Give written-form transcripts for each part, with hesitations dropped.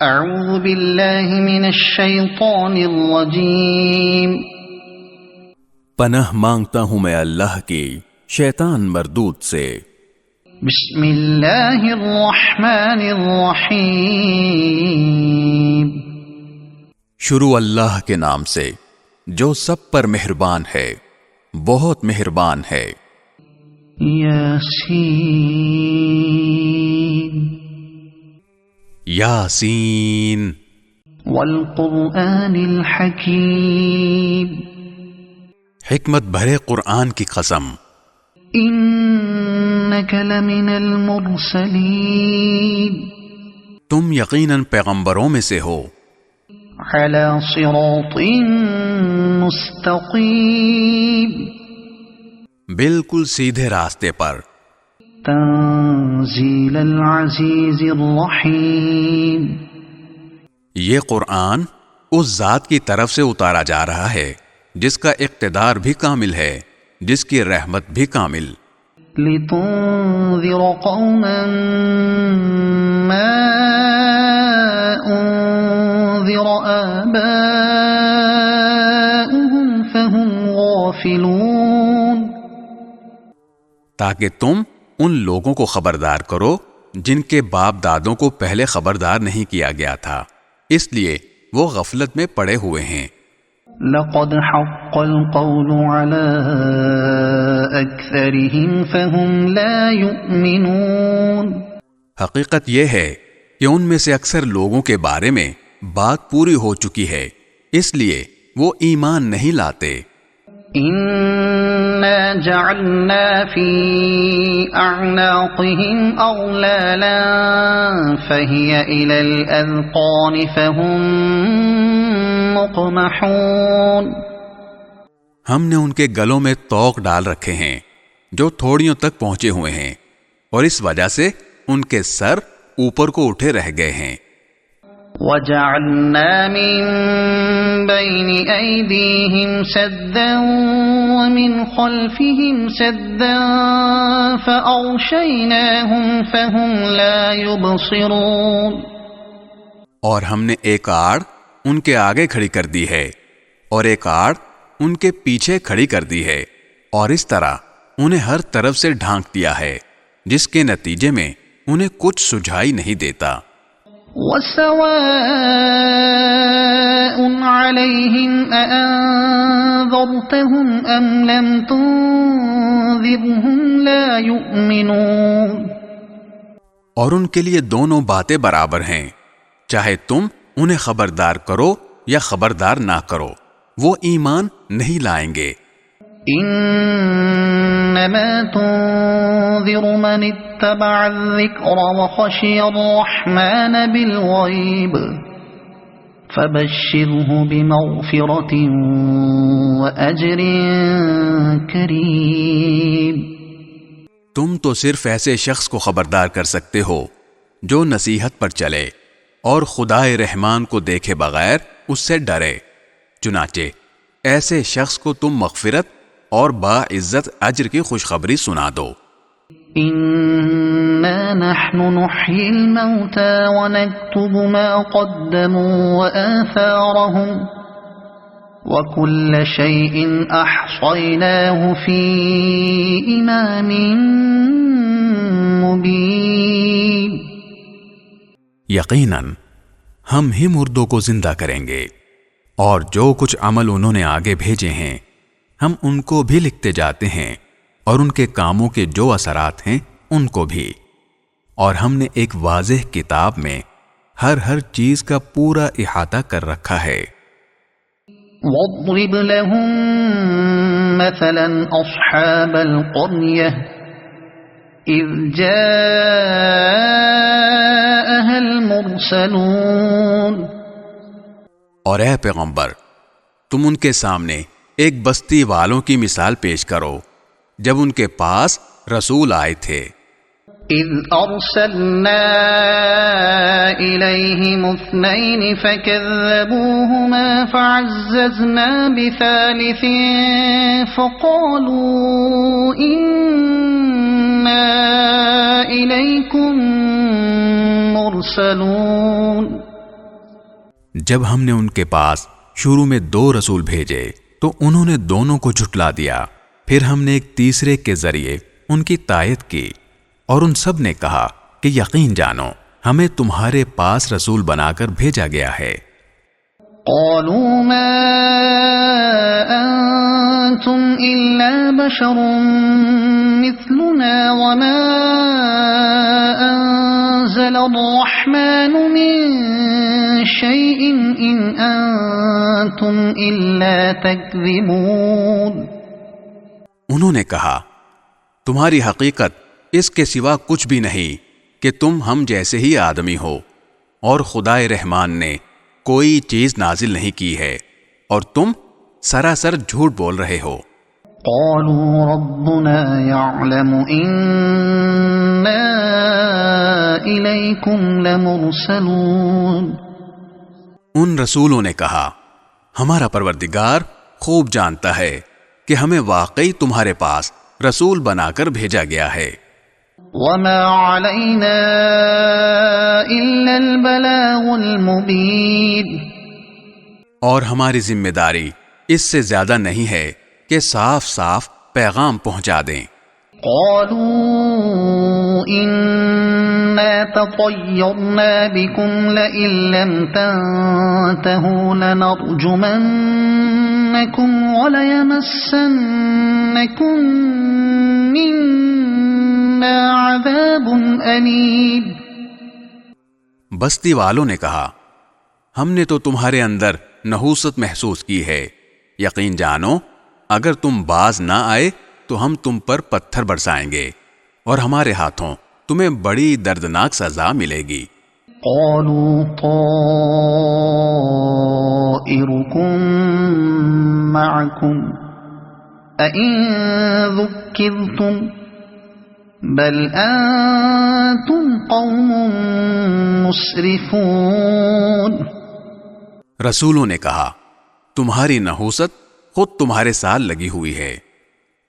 اعوذ باللہ من الشیطان الرجیم۔ پناہ مانگتا ہوں میں اللہ کی شیطان مردود سے۔ بسم اللہ الرحمن الرحیم۔ شروع اللہ کے نام سے جو سب پر مہربان ہے، بہت مہربان ہے۔ یاسین یاسین والقرآن الحکیم۔ حکمت بھرے قرآن کی قسم۔ انک لمن المرسلین۔ تم یقیناً پیغمبروں میں سے ہو۔ علی صراط مستقیم۔ بالکل سیدھے راستے پر۔ تنزیل العزیز الرحیم۔ یہ قرآن اس ذات کی طرف سے اتارا جا رہا ہے جس کا اقتدار بھی کامل ہے، جس کی رحمت بھی کامل۔ لتنذر قوما ما انذر آباؤهم فهم غافلون۔ تاکہ تم ان لوگوں کو خبردار کرو جن کے باپ دادوں کو پہلے خبردار نہیں کیا گیا تھا، اس لیے وہ غفلت میں پڑے ہوئے ہیں۔ لقد حق القول على اکثرهم فهم لا يؤمنون۔ حقیقت یہ ہے کہ ان میں سے اکثر لوگوں کے بارے میں بات پوری ہو چکی ہے، اس لیے وہ ایمان نہیں لاتے۔ انا جعلنا في اعناقهم اغلالا فهي الى الاذقان فهم مقمحون۔ ہم نے ان کے گلوں میں طوق ڈال رکھے ہیں جو تھوڑیوں تک پہنچے ہوئے ہیں، اور اس وجہ سے ان کے سر اوپر کو اٹھے رہ گئے ہیں۔ وَجَعَلْنَا مِن بَيْنِ أَيْدِيهِمْ سَدًّا وَمِنْ خَلْفِهِمْ سَدًّا فَأَغْشَيْنَاهُمْ فَهُمْ لَا يُبْصِرُونَ۔ اور ہم نے ایک آڑ ان کے آگے کھڑی کر دی ہے اور ایک آڑ ان کے پیچھے کھڑی کر دی ہے، اور اس طرح انہیں ہر طرف سے ڈھانک دیا ہے، جس کے نتیجے میں انہیں کچھ سجھائی نہیں دیتا۔ وَسَوَاءٌ عَلَيْهِمْ أَأَنذَرْتَهُمْ أَمْ لَمْ تُنذِرْهُمْ لَا يُؤْمِنُونَ۔ اور ان کے لیے دونوں باتیں برابر ہیں، چاہے تم انہیں خبردار کرو یا خبردار نہ کرو، وہ ایمان نہیں لائیں گے۔ انما تنذر من اتبع الذکر وخشی الرحمن بالغیب فبشره بمغفرة واجر کریم۔ تم تو صرف ایسے شخص کو خبردار کر سکتے ہو جو نصیحت پر چلے اور خدائے رحمان کو دیکھے بغیر اس سے ڈرے، چنانچہ ایسے شخص کو تم مغفرت اور باعزت اجر کی خوشخبری سنا دو۔ انا نحن نحيي الموتى ونكتب ما قدموا وآثارهم وكل شيء احصيناه في امام مبين۔ یقیناً ہم ہی مردوں کو زندہ کریں گے، اور جو کچھ عمل انہوں نے آگے بھیجے ہیں ہم ان کو بھی لکھتے جاتے ہیں، اور ان کے کاموں کے جو اثرات ہیں ان کو بھی، اور ہم نے ایک واضح کتاب میں ہر چیز کا پورا احاطہ کر رکھا ہے۔ وَاضْرِبْ لَهُم مَّثَلًا أَصْحَابَ الْقَرْيَةِ إِذْ جَاءَهَا الْمُرْسَلُونَ۔ اور اے پیغمبر، تم ان کے سامنے ایک بستی والوں کی مثال پیش کرو جب ان کے پاس رسول آئے تھے۔ اذ ارسلنا الیہم اثنین فکذبوہما فعززنا بثالث فقالوا انا الیکم مرسلون۔ جب ہم نے ان کے پاس شروع میں 2 رسول بھیجے تو انہوں نے دونوں کو جھٹلا دیا، پھر ہم نے ایک تیسرے کے ذریعے ان کی تائید کی، اور ان سب نے کہا کہ یقین جانو ہمیں تمہارے پاس رسول بنا کر بھیجا گیا ہے۔ قالوا ما أنتم إلا بشر مثلنا وما أنزل الرحمن من شيء إن أنتم إلا تكذبون۔ انہوں نے کہا تمہاری حقیقت اس کے سوا کچھ بھی نہیں کہ تم ہم جیسے ہی آدمی ہو، اور خدائے رحمان نے کوئی چیز نازل نہیں کی ہے، اور تم سراسر جھوٹ بول رہے ہو۔ قالوا ربنا يعلم إنا إليكم لمرسلون۔ ان رسولوں نے کہا ہمارا پروردگار خوب جانتا ہے کہ ہمیں واقعی تمہارے پاس رسول بنا کر بھیجا گیا ہے۔ وما علينا إلا البلاغ المبين۔ اور ہماری ذمہ داری اس سے زیادہ نہیں ہے کہ صاف صاف پیغام پہنچا دیں۔ قالوا إنا تطيرنا بكم لئن لم تنتهوا لنرجمنكم وليمسنكم منا عذاب أليم۔ بستی والوں نے کہا ہم نے تو تمہارے اندر نحوست محسوس کی ہے، یقین جانو اگر تم باز نہ آئے تو ہم تم پر پتھر برسائیں گے، اور ہمارے ہاتھوں تمہیں بڑی دردناک سزا ملے گی۔ قالوا طائركم معكم أئن ذكرتم بل أنتم قوم مسرفون۔ رسولوں نے کہا تمہاری نحوست خود تمہارے ساتھ لگی ہوئی ہے،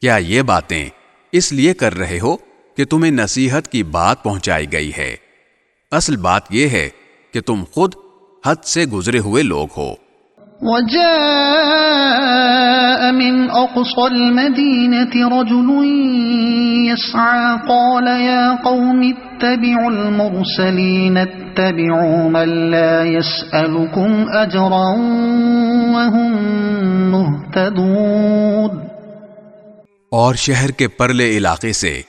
کیا یہ باتیں اس لیے کر رہے ہو کہ تمہیں نصیحت کی بات پہنچائی گئی ہے؟ اصل بات یہ ہے کہ تم خود حد سے گزرے ہوئے لوگ ہو۔ وجاء من أقصى المدينة رجل يسعى قال يا قوم اتبعوا المرسلين اتبعوا من لا يسألكم أجرا وهم مهتدون۔ اور شہر کے پرلے علاقے سے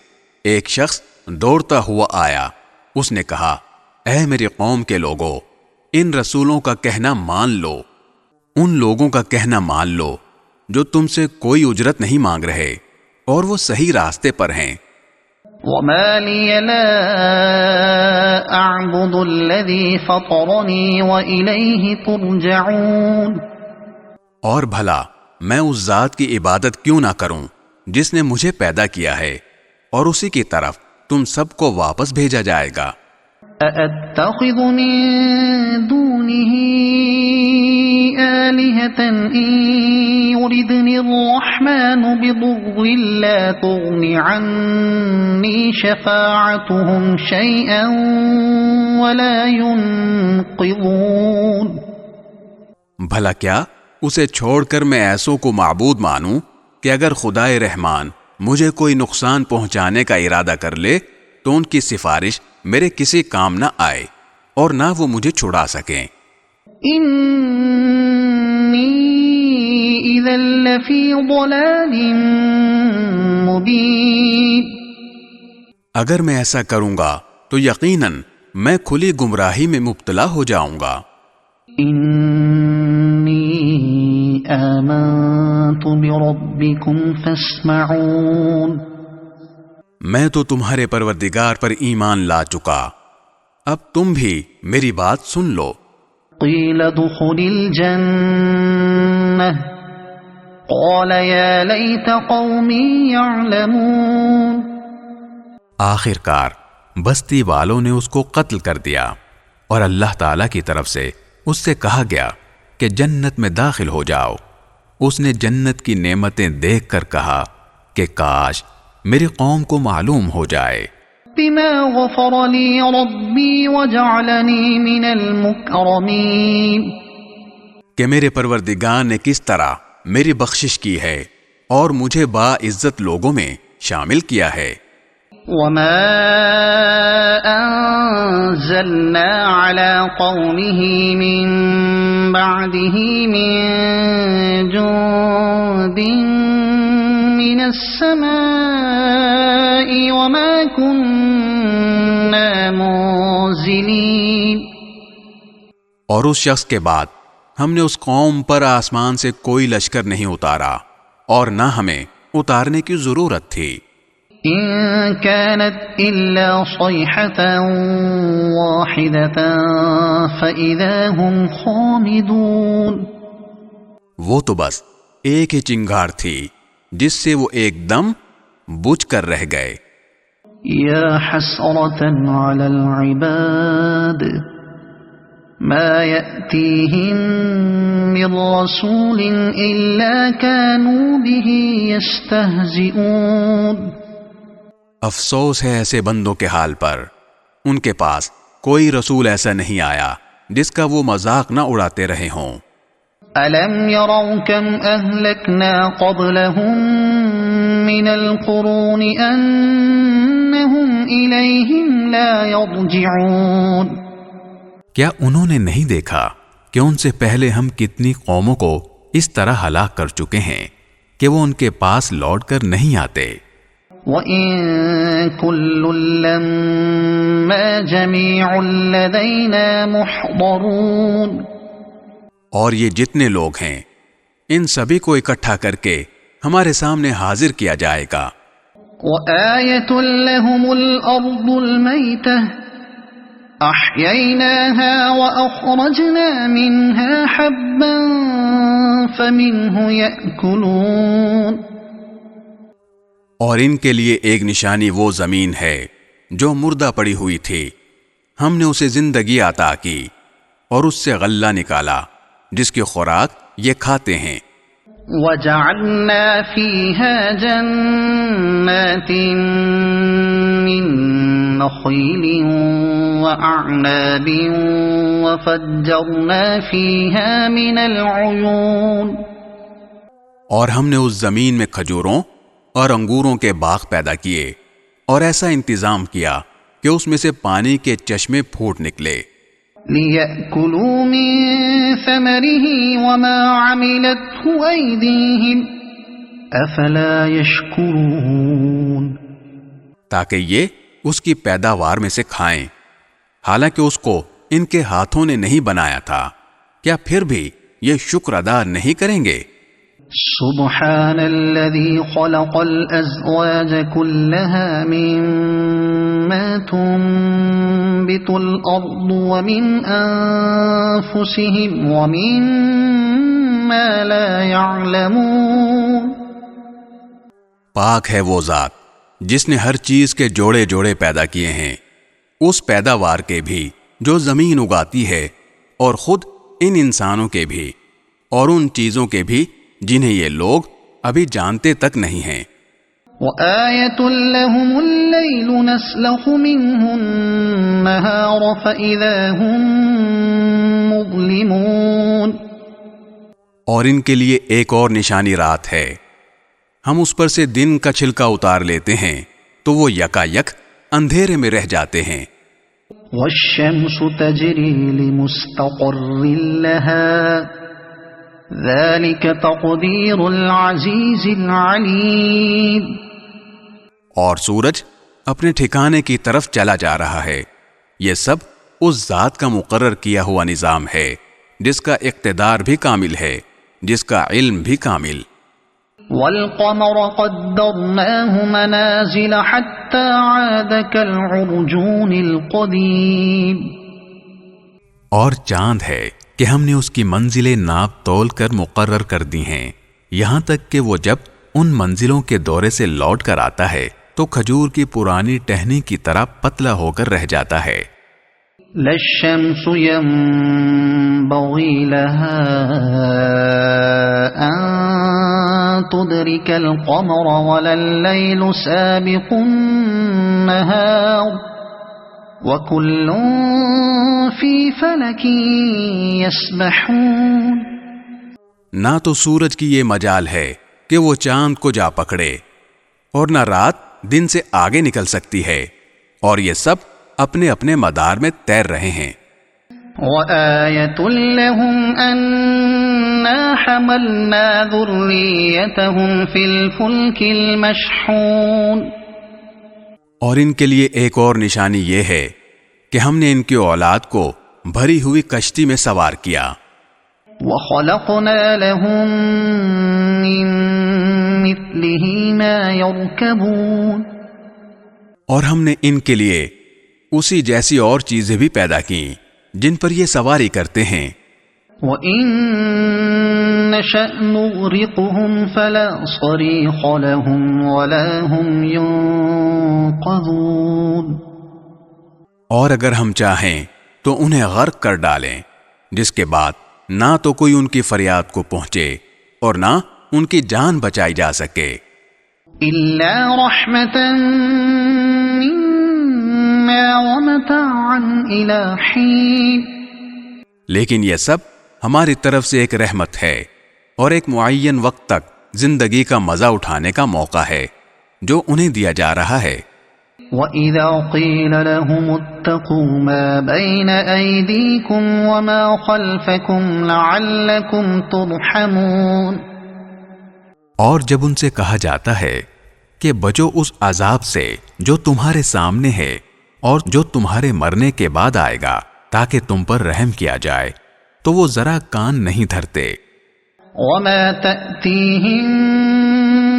ایک شخص دوڑتا ہوا آیا، اس نے کہا اے میری قوم کے لوگوں، ان رسولوں کا کہنا مان لو، ان لوگوں کا کہنا مان لو جو تم سے کوئی اجرت نہیں مانگ رہے اور وہ صحیح راستے پر ہیں۔ وما لي لا أعبد الذي فطرني وإليه ترجعون۔ اور بھلا میں اس ذات کی عبادت کیوں نہ کروں جس نے مجھے پیدا کیا ہے، اور اسی کی طرف تم سب کو واپس بھیجا جائے گا۔ أأتخذ من دونه آلهة إن يردني الرحمن بضر لا تغن عني شفاعتهم شيئا ولا ينقذون۔ بھلا کیا اسے چھوڑ کر میں ایسوں کو معبود مانوں کہ اگر خدائے رحمان مجھے کوئی نقصان پہنچانے کا ارادہ کر لے تو ان کی سفارش میرے کسی کام نہ آئے اور نہ وہ مجھے چھڑا سکیں۔ انی اذا لفی ضلال مبین۔ اگر میں ایسا کروں گا تو یقیناً میں کھلی گمراہی میں مبتلا ہو جاؤں گا۔ انی آمنت بربکم فاسمعون۔ میں تو تمہارے پروردگار پر ایمان لا چکا، اب تم بھی میری بات سن لو۔ قیل ادخل الجنہ قال یا لیت قومی یعلمون۔ آخر کار بستی والوں نے اس کو قتل کر دیا، اور اللہ تعالی کی طرف سے اس سے کہا گیا کہ جنت میں داخل ہو جاؤ۔ اس نے جنت کی نعمتیں دیکھ کر کہا کہ کاش میری قوم کو معلوم ہو جائے۔ بما غفر لی ربی وجعلنی من المکرمین۔ کہ میرے پروردگار نے کس طرح میری بخشش کی ہے اور مجھے با عزت لوگوں میں شامل کیا ہے. وما أنزلنا على قومه من بعده من جند من السماء وما كنا منزلين. اور اس شخص کے بعد ہم نے اس قوم پر آسمان سے کوئی لشکر نہیں اتارا اور نہ ہمیں اتارنے کی ضرورت تھی. إن كانت إلا صيحة واحدة فإذا هم خامدون. وہ تو بس ایک ہی چنگار تھی جس سے وہ ایک دم بجھ کر رہ گئے. يا حسرة على العباد ما يأتيهم من رسول إلا كانوا به يستهزئون. افسوس ہے ایسے بندوں کے حال پر، ان کے پاس کوئی رسول ایسا نہیں آیا جس کا وہ مذاق نہ اڑاتے رہے ہوں. أَلَمْ يَرَوْا كَمْ أَهْلَكْنَا قَبْلَهُمْ مِنَ الْقُرُونِ أَنَّهُمْ إِلَيْهِمْ لَا يَرْجِعُونَ. کیا انہوں نے نہیں دیکھا کہ ان سے پہلے ہم کتنی قوموں کو اس طرح ہلاک کر چکے ہیں کہ وہ ان کے پاس لوٹ کر نہیں آتے. وَإِن كُلٌّ لَّمَّا جَمِيعٌ لَّدَيْنَا مُحْضَرُونَ. اور یہ جتنے لوگ ہیں ان سبھی کو اکٹھا کر کے ہمارے سامنے حاضر کیا جائے گا. وَآيَةٌ لَّهُمُ الْأَرْضُ الْمَيْتَةُ أَحْيَيْنَاهَا وَأَخْرَجْنَا مِنْهَا حَبًّا فَمِنْهُ يَأْكُلُونَ. اور ان کے لیے ایک نشانی وہ زمین ہے جو مردہ پڑی ہوئی تھی، ہم نے اسے زندگی عطا کی اور اس سے غلہ نکالا جس کی خوراک یہ کھاتے ہیں. وَجَعَلْنَا فِيهَا جَنَّاتٍ مِّن نَّخِيلٍ وَأَعْنَابٍ وَفَجَّرْنَا فِيهَا مِنَ الْعُيُونِ. اور ہم نے اس زمین میں کھجوروں اور انگوروں کے باغ پیدا کیے اور ایسا انتظام کیا کہ اس میں سے پانی کے چشمے پھوٹ نکلے. لِيَأْكُلُوا مِن ثَمَرِهِ وَمَا عَمِلَتْهُ أَيْدِيهِمْ أَفَلَا يَشْكُرُونَ. تاکہ یہ اس کی پیداوار میں سے کھائیں، حالانکہ اس کو ان کے ہاتھوں نے نہیں بنایا تھا. کیا پھر بھی یہ شکر ادا نہیں کریں گے؟ سبحان الذي خلق الأزواج كلها مما تنبت الأرض ومن أنفسهم ومما لا يعلمون. پاک ہے وہ ذات جس نے ہر چیز کے جوڑے جوڑے پیدا کیے ہیں، اس پیداوار کے بھی جو زمین اگاتی ہے اور خود ان انسانوں کے بھی اور ان چیزوں کے بھی جنہیں یہ لوگ ابھی جانتے تک نہیں ہیں. وَآيَةٌ لَّهُمُ اللَّيْلُ نَسْلَخُ مِنْهُ النَّهَارَ فَإِذَا هُمْ مُظْلِمُونَ. اور ان کے لیے ایک اور نشانی رات ہے، ہم اس پر سے دن کا چھلکا اتار لیتے ہیں تو وہ یکا یک اندھیرے میں رہ جاتے ہیں. وَالشَّمْسُ تَجْرِي لِمُسْتَقَرٍّ لَّهَا ذَلِكَ تَقْدِيرُ الْعَزِيزِ الْعَلِيمِ. اور سورج اپنے ٹھکانے کی طرف چلا جا رہا ہے، یہ سب اس ذات کا مقرر کیا ہوا نظام ہے جس کا اقتدار بھی کامل ہے، جس کا علم بھی کامل. وَالْقَمَرَ قَدَّرْنَاهُ مَنَازِلَ حَتَّى عَادَ كَالْعُرْجُونِ الْقَدِيمِ. اور چاند ہے کہ ہم نے اس کی منزلیں ناپ تول کر مقرر کر دی ہیں، یہاں تک کہ وہ جب ان منزلوں کے دورے سے لوٹ کر آتا ہے تو کھجور کی پرانی ٹہنی کی طرح پتلا ہو کر رہ جاتا ہے. لا الشمس ينبغي لها أن تدرك القمر ولا الليل سابق النهار وكل في فلك يسبحون. نہ تو سورج کی یہ مجال ہے کہ وہ چاند کو جا پکڑے، اور نہ رات دن سے آگے نکل سکتی ہے، اور یہ سب اپنے اپنے مدار میں تیر رہے ہیں۔ وَآيَةٌ لَهُمْ أَنَّا حَمَلْنَا ذُرِّيَّتَهُمْ فِي الْفُلْكِ الْمَشْحُونِ، اور ان کے لیے ایک اور نشانی یہ ہے کہ ہم نے ان کی اولاد کو بھری ہوئی کشتی میں سوار کیا۔ وَخَلَقْنَا لَهُم مِّن مِّثْلِهِ مَا يَرْكَبُونَ، اور ہم نے ان کے لیے اسی جیسی اور چیزیں بھی پیدا کی جن پر یہ سواری کرتے ہیں۔ وَإِن نَّشَأْ نُغْرِقْهُمْ فَلَا صَرِيخَ لَهُمْ وَلَا هُمْ يُنقَذُونَ، اور اگر ہم چاہیں تو انہیں غرق کر ڈالیں، جس کے بعد نہ تو کوئی ان کی فریاد کو پہنچے اور نہ ان کی جان بچائی جا سکے۔ إِلَّا رَحْمَةً مِّنَّا وَمَتَاعًا إِلَى حِينٍ، لیکن یہ سب ہماری طرف سے ایک رحمت ہے اور ایک معین وقت تک زندگی کا مزہ اٹھانے کا موقع ہے جو انہیں دیا جا رہا ہے۔ وَإِذَا قِيلَ لَهُمُ اتَّقُوا مَا بَيْنَ أَيْدِيكُمْ وَمَا خَلْفَكُمْ لَعَلَّكُمْ تُرْحَمُونَ، اور جب ان سے کہا جاتا ہے کہ بچو اس عذاب سے جو تمہارے سامنے ہے اور جو تمہارے مرنے کے بعد آئے گا تاکہ تم پر رحم کیا جائے، تو وہ ذرا کان نہیں دھرتے۔ وَمَا تَأْتِيهِم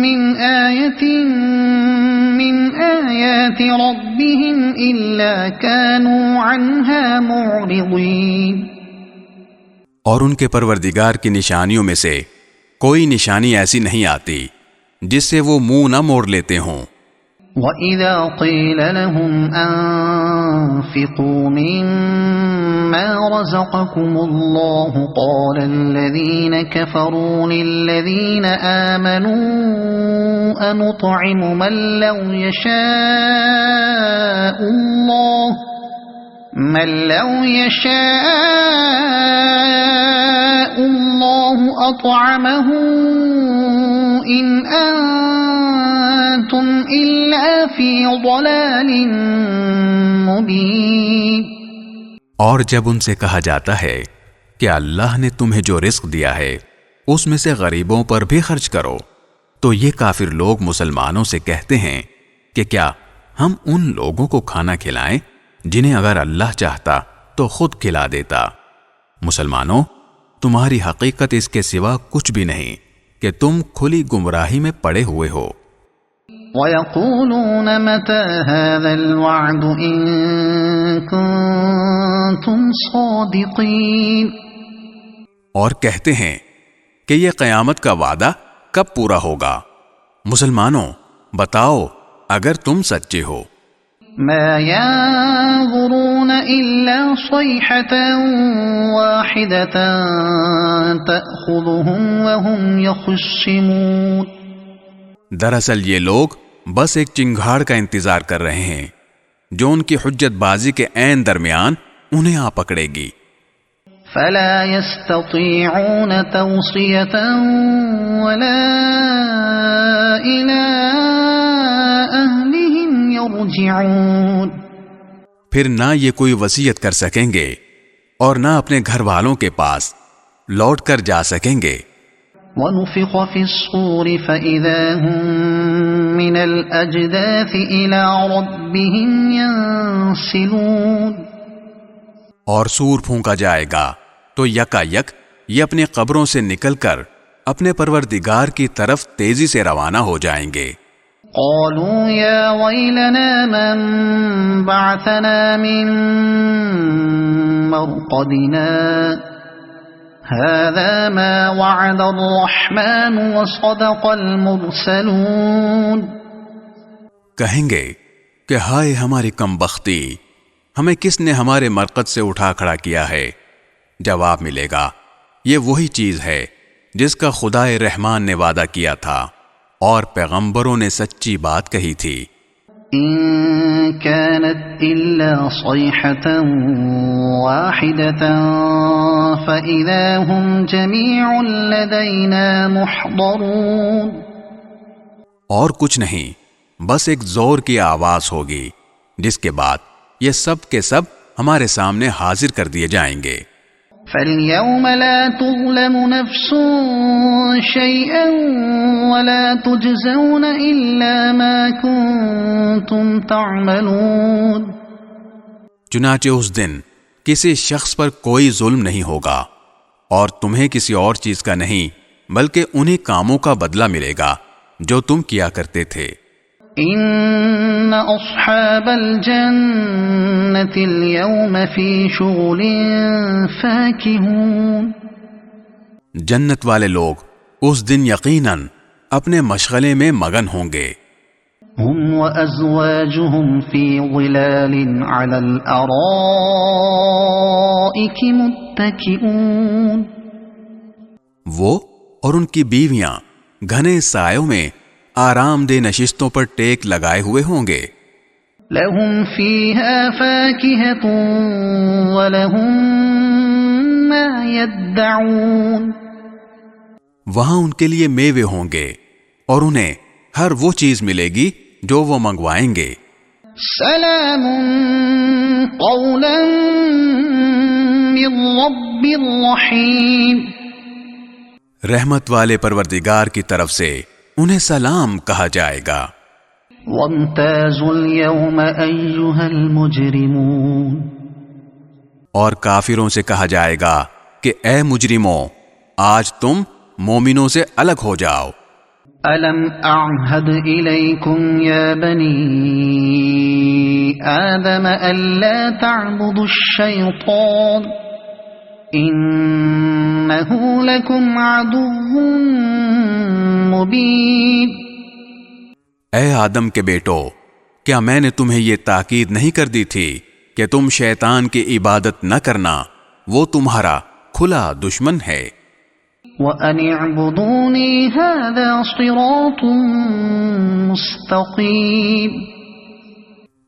مِّنْ آيَةٍ مِّنْ آيَاتِ رَبِّهِمْ إِلَّا كَانُوا عَنْهَا مُعْرِضِينَ، اور ان کے پروردگار کی نشانیوں میں سے کوئی نشانی ایسی نہیں آتی جس سے وہ منہ نہ موڑ لیتے ہوں۔ وَإِذَا قِيلَ لَهُمْ أَنفِقُوا مِمَّا رَزَقَكُمُ اللَّهُ قَالَ الَّذِينَ كَفَرُوا لِلَّذِينَ آمَنُوا أَنُطْعِمُ مَن لَّوْ يَشَاءُ اللَّهُ أَطْعَمَهُ إِنْ أَنتُمْ إِلَّا فِي ضَلَالٍ مُبِينٍ، اور جب ان سے کہا جاتا ہے کہ اللہ نے تمہیں جو رزق دیا ہے اس میں سے غریبوں پر بھی خرچ کرو، تو یہ کافر لوگ مسلمانوں سے کہتے ہیں کہ کیا ہم ان لوگوں کو کھانا کھلائیں جنہیں اگر اللہ چاہتا تو خود کھلا دیتا۔ مسلمانوں، تمہاری حقیقت اس کے سوا کچھ بھی نہیں کہ تم کھلی گمراہی میں پڑے ہوئے ہو۔ وَيَقُولُونَ مَتَى هَذَا الْوَعْدُ إِن كُنتُمْ صَادِقِينَ، اور کہتے ہیں کہ یہ قیامت کا وعدہ کب پورا ہوگا؟ مسلمانوں، بتاؤ اگر تم سچے ہو۔ مَا يَنظُرُونَ إِلَّا صَيْحَةً وَاحِدَةً تَأْخُذُهُمْ وَهُمْ يَخِصِّمُونَ، دراصل یہ لوگ بس ایک چنگھاڑ کا انتظار کر رہے ہیں جو ان کی حجت بازی کے عین درمیان انہیں آ پکڑے گی۔ فَلَا يَسْتَطِيعُونَ تَوْصِيَةً وَلَا إِلَىٰ أَهْلِهِمْ يَرْجِعُونَ، پھر نہ یہ کوئی وصیت کر سکیں گے اور نہ اپنے گھر والوں کے پاس لوٹ کر جا سکیں گے۔ وَنُفِخَ فِي الصُّورِ فَإِذَا هُم مِّنَ الْأَجْدَاثِ إِلَىٰ رَبِّهِمْ يَنسِلُونَ، اور سور پھونکا جائے گا تو یکا یک یہ اپنی قبروں سے نکل کر اپنے پروردگار کی طرف تیزی سے روانہ ہو جائیں گے۔ قالوا يا ويلنا من بعثنا من مرقدنا هذا ما وعد الرحمن وصدق المرسلون، کہیں گے کہ ہائے ہماری کم بختی، ہمیں کس نے ہمارے مرقد سے اٹھا کھڑا کیا ہے؟ جواب ملے گا یہ وہی چیز ہے جس کا خدائے رحمان نے وعدہ کیا تھا اور پیغمبروں نے سچی بات کہی تھی۔ إن كانت إلا صيحة واحدة فإذا هم جميع لدينا محضرون. اور کچھ نہیں، بس ایک زور کی آواز ہوگی، جس کے بعد یہ سب کے سب ہمارے سامنے حاضر کر دیے جائیں گے. فَالْيَوْمَ لَا تُظْلَمُ نَفْسٌ شَيْئًا وَلَا تُجْزَوْنَ إِلَّا مَا كُنتُمْ تَعْمَلُونَ. چنانچہ اس دن کسی شخص پر کوئی ظلم نہیں ہوگا، اور تمہیں کسی اور چیز کا نہیں بلکہ انہی کاموں کا بدلہ ملے گا جو تم کیا کرتے تھے. ان اصحاب الجنة اليوم في شغل فاكهون. جنت والے لوگ اس دن یقیناً اپنے مشغلے میں مگن ہوں گے. هم وازواجهم في ظلال على الارائك متكئون. وہ اور ان کی بیویاں گھنے سایوں میں آرام دہ نشستوں پر ٹیک لگائے ہوئے ہوں گے. لهم فيها فاكهة ولهم ما يدعون. وہاں ان کے لیے میوے ہوں گے اور انہیں ہر وہ چیز ملے گی جو وہ منگوائیں گے. سلام قولا من رب الرحیم. رحمت والے پروردگار کی طرف سے انہیں سلام کہا جائے گا. وامتازوا اليوم ایھا المجرمون. اور کافروں سے کہا جائے گا کہ اے مجرموں، آج تم مومنوں سے الگ ہو جاؤ. الم اعہد الیکم یا بنی آدم الا تعبدوا الشیطان انہ لکم عدو مبین. اے آدم کے بیٹو، کیا میں نے تمہیں یہ تاکید نہیں کر دی تھی کہ تم شیطان کی عبادت نہ کرنا، وہ تمہارا کھلا دشمن ہے. وَأَنِ اعْبُدُونِي هَذَا صِرَاطٌ مُسْتَقِيمٌ.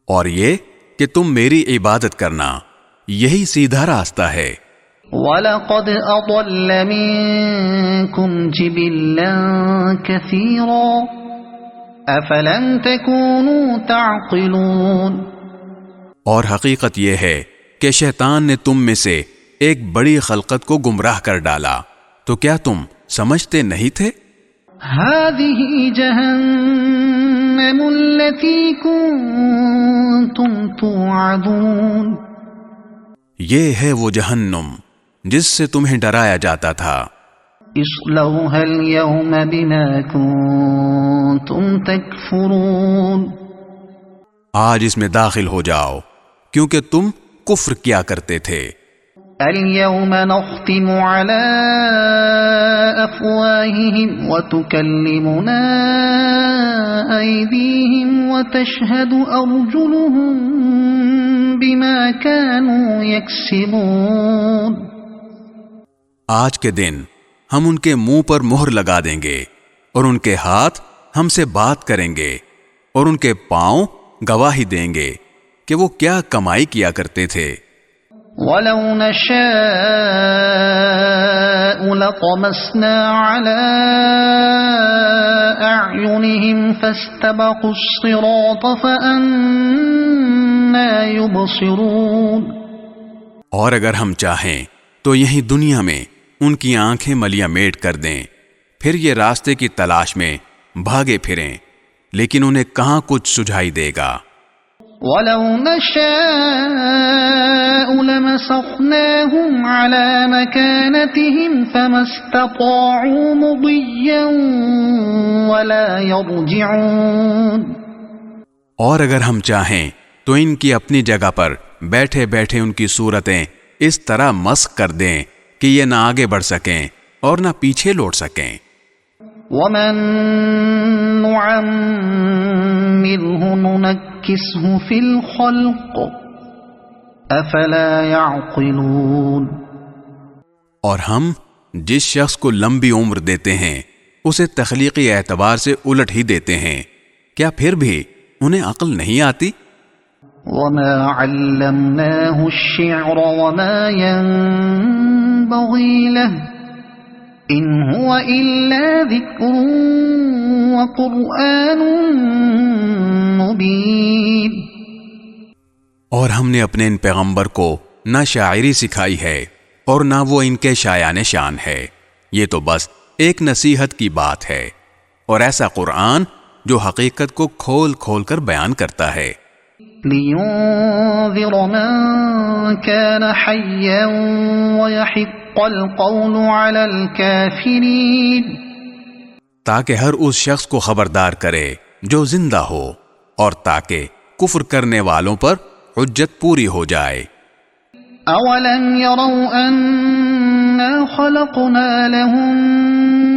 اور یہ کہ تم میری عبادت کرنا، یہی سیدھا راستہ ہے. وَلَقَدْ أَضَلَّ مِنكُمْ جِبِلًّا كَثِيرًا أَفَلَمْ تَكُونُوا تَعْقِلُونَ. اور حقیقت یہ ہے کہ شیطان نے تم میں سے ایک بڑی خلقت کو گمراہ کر ڈالا، تو کیا تم سمجھتے نہیں تھے؟ هذه جهنم التي كنتم توعدون. یہ ہے وہ جہنم جس سے تمہیں ڈرایا جاتا تھا. اصلوها اليوم بما كنتم تكفرون. آج اس میں داخل ہو جاؤ کیونکہ تم کفر کیا کرتے تھے. اليوم نختم على افواههم وتكلمنا ايديهم وتشهد ارجلهم بما كانوا يكسبون. آج کے دن ہم ان کے منہ پر مہر لگا دیں گے اور ان کے ہاتھ ہم سے بات کریں گے اور ان کے پاؤں گواہی دیں گے کہ وہ کیا کمائی کیا کرتے تھے. وَلَوْ نَشَاءُ لَطَمَسْنَا عَلَىٰ أَعْيُنِهِمْ فَاسْتَبَقُوا الصِّرَاطَ فَأَنَّىٰ يُبْصِرُونَ. اور اگر ہم چاہیں تو یہیں دنیا میں ان کی آنکھیں ملیاں میٹ کر دیں، پھر یہ راستے کی تلاش میں بھاگے پھریں، لیکن انہیں کہاں کچھ سجھائی دے گا. وَلَوْ نَشَاءُ لَمَسَخْنَاهُمْ عَلَىٰ مَكَانَتِهِمْ فَمَا اسْتَطَاعُوا مُضِيًّا وَلَا يَرْجِعُونَ. اور اگر ہم چاہیں تو ان کی اپنی جگہ پر بیٹھے بیٹھے ان کی صورتیں اس طرح مسخ کر دیں کہ یہ نہ آگے بڑھ سکیں اور نہ پیچھے لوٹ سکیں. وَمَن نُعَمِّرْهُ نُنَكِّسْهُ فِي الْخَلْقِ أَفَلَا يَعْقِلُونَ. اور ہم جس شخص کو لمبی عمر دیتے ہیں اسے تخلیقی اعتبار سے الٹ ہی دیتے ہیں، کیا پھر بھی انہیں عقل نہیں آتی؟ وما علمناه الشعر وما ينبغي له إن هو إلا ذكر وقرآن مبين۔ اور ہم نے اپنے ان پیغمبر کو نہ شاعری سکھائی ہے اور نہ وہ ان کے شایان شان ہے، یہ تو بس ایک نصیحت کی بات ہے، اور ایسا قرآن جو حقیقت کو کھول کھول کر بیان کرتا ہے۔ لِيُنذِرَ مَن كَانَ حَيًّا وَيَحِقَّ الْقَوْلُ عَلَى الْكَافِرِينَ، تاکہ ہر اس شخص کو خبردار کرے جو زندہ ہو، اور تاکہ کفر کرنے والوں پر حجت پوری ہو جائے۔ أَوَلَمْ يَرَوْا أَنَّا خَلَقْنَا لَهُم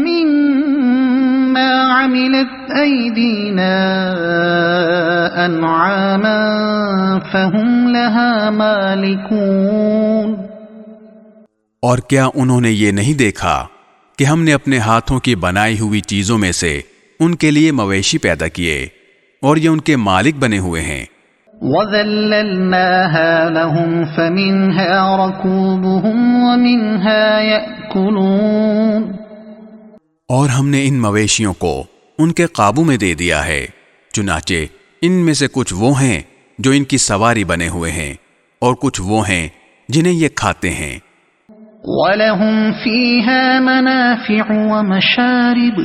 مِّمَّا عَمِلَتْ أَيْدِينَا أَنْعَامًا فَهُمْ لَهَا مَالِكُونَ۔ اور کیا انہوں نے یہ نہیں دیکھا کہ ہم نے اپنے ہاتھوں کی بنائی ہوئی چیزوں میں سے ان کے لیے مویشی پیدا کیے اور یہ ان کے مالک بنے ہوئے ہیں۔ وَذَلَّلْنَاهَا لَهُمْ فَمِنْهَا رَكُوبُهُمْ وَمِنْهَا يَأْكُلُونَ، اور ہم نے ان مویشیوں کو ان کے قابو میں دے دیا ہے، چنانچہ ان میں سے کچھ وہ ہیں جو ان کی سواری بنے ہوئے ہیں اور کچھ وہ ہیں جنہیں یہ کھاتے ہیں۔ وَلَهُمْ فِيهَا مَنَافِعُ وَمَشَارِبُ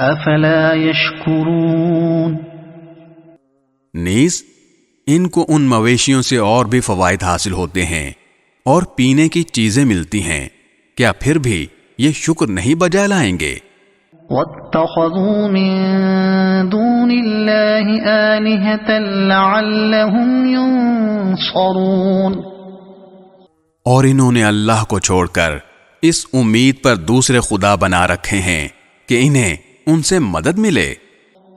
أَفَلَا يَشْكُرُونَ۔ نیز ان کو ان مویشیوں سے اور بھی فوائد حاصل ہوتے ہیں اور پینے کی چیزیں ملتی ہیں، کیا پھر بھی یہ شکر نہیں بجا لائیں گے؟ وَاتَّخَذُوا مِن دُونِ اللَّهِ آلِهَةً لَعَلَّهُمْ يُنصَرُونَ، اور انہوں نے اللہ کو چھوڑ کر اس امید پر دوسرے خدا بنا رکھے ہیں کہ انہیں ان سے مدد ملے۔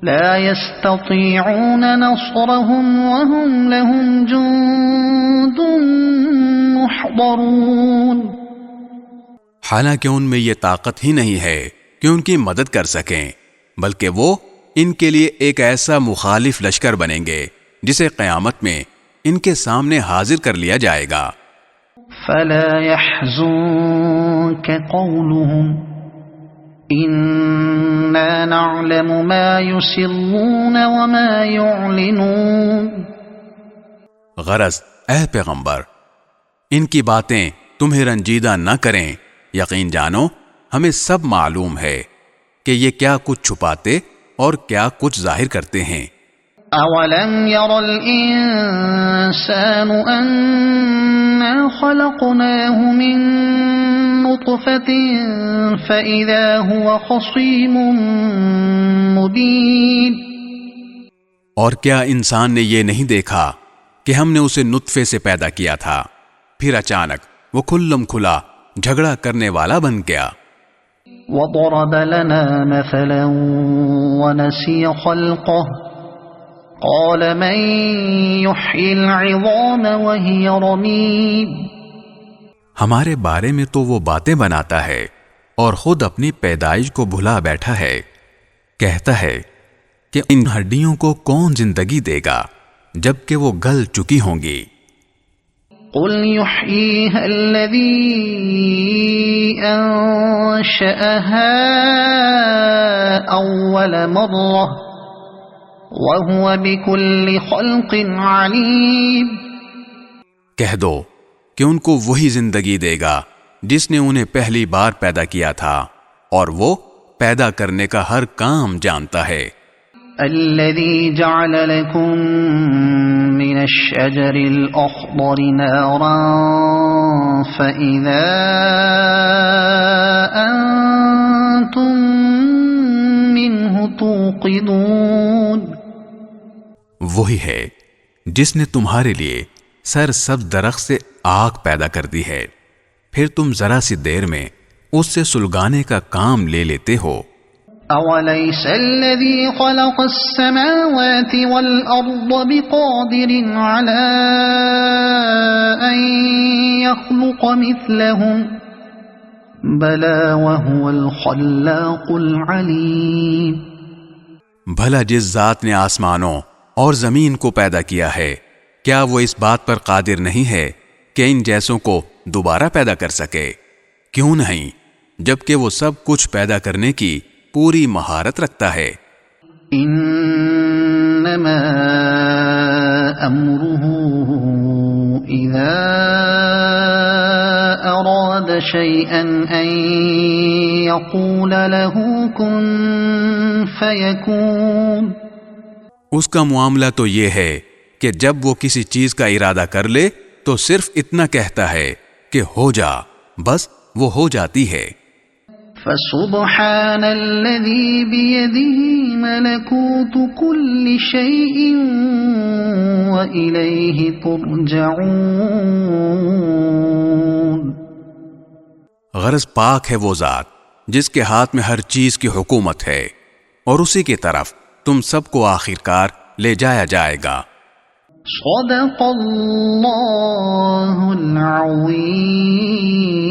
لا يستطيعون نصرهم وهم لهم جند محضرون، حالانکہ ان میں یہ طاقت ہی نہیں ہے کہ ان کی مدد کر سکیں، بلکہ وہ ان کے لیے ایک ایسا مخالف لشکر بنیں گے جسے قیامت میں ان کے سامنے حاضر کر لیا جائے گا۔ فلا يحزنك قولهم إنا نعلم ما يسرون وما يعلنون۔ غرض اے پیغمبر، ان کی باتیں تمہیں رنجیدہ نہ کریں، یقین جانو ہمیں سب معلوم ہے کہ یہ کیا کچھ چھپاتے اور کیا کچھ ظاہر کرتے ہیں۔ أَوَلَمْ يَرَ الْإِنسَانُ أَنَّا خَلَقْنَاهُ مِن نُّطْفَةٍ فَإِذَا هُوَ خَصِيمٌ مُّبِينٌ۔ اور کیا انسان نے یہ نہیں دیکھا کہ ہم نے اسے نطفے سے پیدا کیا تھا، پھر اچانک وہ کھلم کھلا جھگڑا کرنے والا بن گیا۔ وَضَرَبَ لَنَا مَثَلًا وَنَسِيَ خَلْقَهُ قَالَ مَن يُحْيِي الْعِظَامَ وَهِيَ رَمِيمٌ۔ ہمارے بارے میں تو وہ باتیں بناتا ہے اور خود اپنی پیدائش کو بھلا بیٹھا ہے، کہتا ہے کہ ان ہڈیوں کو کون زندگی دے گا جبکہ وہ گل چکی ہوں گی۔ قُلْ يُحْيِيهَا الَّذِي أَنشَأَهَا أَوَّلَ مَرَّةٍ وَهُوَ بِكُلِّ خَلْقٍ عَلِيمٌ۔ کہہ دو کہ ان کو وہی زندگی دے گا جس نے انہیں پہلی بار پیدا کیا تھا، اور وہ پیدا کرنے کا ہر کام جانتا ہے۔ الَّذِي جَعَلَ لَكُم مِّنَ الشَّجَرِ الْأَخْضَرِ نَارًا فَإِذَا أَنتُم مِّنْهُ تُوقِدُونَ۔ وہی ہے جس نے تمہارے لیے سر سبز درخت سے آگ پیدا کر دی ہے، پھر تم ذرا سی دیر میں اس سے سلگانے کا کام لے لیتے ہو۔ أَوَلَيْسَ الَّذِي خَلَقَ السَّمَاوَاتِ وَالْأَرْضَ بِقَادِرٍ عَلَىٰ أَن يَخْلُقَ مِثْلَهُم بَلَىٰ وَهُوَ الْخَلَّاقُ الْعَلِيمُ۔ بھلا جس ذات نے آسمانوں اور زمین کو پیدا کیا ہے، کیا وہ اس بات پر قادر نہیں ہے کہ ان جیسوں کو دوبارہ پیدا کر سکے؟ کیوں نہیں، جبکہ وہ سب کچھ پیدا کرنے کی پوری مہارت رکھتا ہے۔ انما امره اذا اراد شيئا ان يقول له كن فيكون، اس کا معاملہ تو یہ ہے کہ جب وہ کسی چیز کا ارادہ کر لے تو صرف اتنا کہتا ہے کہ ہو جا، بس وہ ہو جاتی ہے۔ فسبحان الذي بيده ملكوت كل شيء وإليه ترجعون۔ غرض پاک ہے وہ ذات جس کے ہاتھ میں ہر چیز کی حکومت ہے، اور اسی کی طرف تم سب کو آخرکار لے جایا جائے گا۔ صدق اللہ العظیم۔